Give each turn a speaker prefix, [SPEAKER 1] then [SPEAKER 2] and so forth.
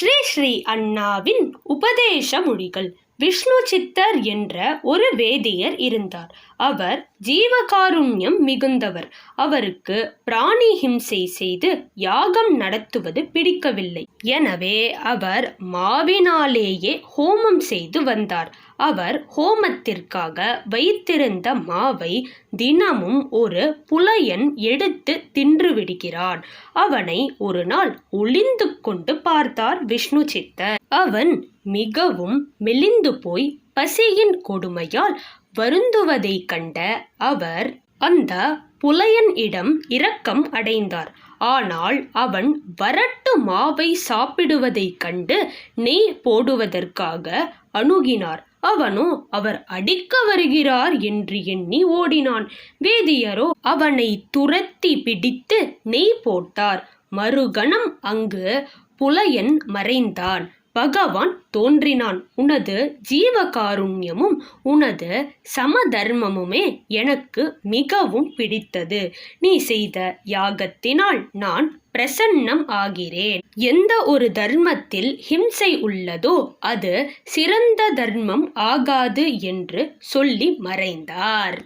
[SPEAKER 1] ஸ்ரீ ஸ்ரீ அண்ணாவின் உபதேச மொழிகள். விஷ்ணு சித்தர் என்ற ஒரு வேதியர் இருந்தார். அவர் ஜீவகாருண்யம் மிகுந்தவர். அவருக்கு பிராணி ஹிம்சை செய்து யாகம் நடத்துவது பிடிக்கவில்லை. எனவே அவர் மாவினாலேயே ஹோமம் செய்து வந்தார். அவர் ஹோமத்திற்காக வைத்திருந்த மாவை தினமும் ஒரு புலையன் எடுத்து தின்று விடுகிறான். அவனை ஒரு நாள் ஒளிந்து கொண்டு பார்த்தார் விஷ்ணு சித்தர். அவன் மிகவும் மெலிந்து போய் பசியின் கொடுமையால் வருந்துவதை கண்ட அவர் அந்த புலையன் இடம் இரக்கம் அடைந்தார். ஆனால் அவன் வரட்டு மாவை சாப்பிடுவதை கண்டு நெய் போடுவதற்காக அணுகினார். அவனோ அவர் அடிக்க வருகிறார் என்று எண்ணி ஓடினான். வேதியரோ அவனை துரத்தி பிடித்து நெய் போட்டார். மறுகணம் அங்கு புலையன் மறைந்தான். பகவான் தோன்றினான். உனது ஜீவகாருண்யமும் உனது சமதர்மமுமே எனக்கு மிகவும் பிடித்தது. நீ செய்த யாகத்தினால் நான் பிரசன்னம் ஆகிறேன். எந்த ஒரு தர்மத்தில் ஹிம்சை உள்ளதோ அது சிறந்த தர்மம் ஆகாது என்று சொல்லி மறைந்தார்.